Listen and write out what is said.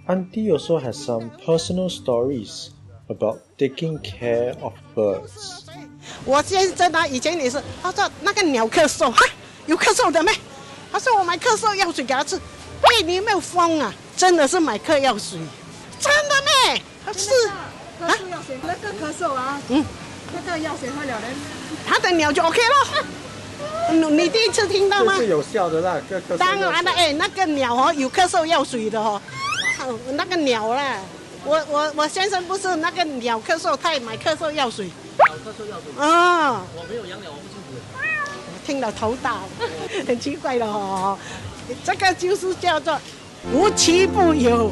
Auntie also has some personal stories about taking care of birds. 我先生他以前也是，他说那个鸟咳嗽，哈，有咳嗽的咩？他说我买咳嗽药水给他吃。喂，你有没有疯啊？真的是买咳药水，真的咩？是咳嗽药水，那个咳嗽啊，那个药水喝了呢，他的鸟就 OK 了。你第一次听到吗？这是有效的啦，这咳嗽当然了，哎，那个鸟哦，有咳嗽药水的哦，那个鸟啦，我先生不是那个鸟咳嗽，他也买咳嗽药水。鸟咳嗽药水。啊，我没有养鸟，我不清楚。我听了头大，很奇怪的哦。这个就是叫做无奇不有。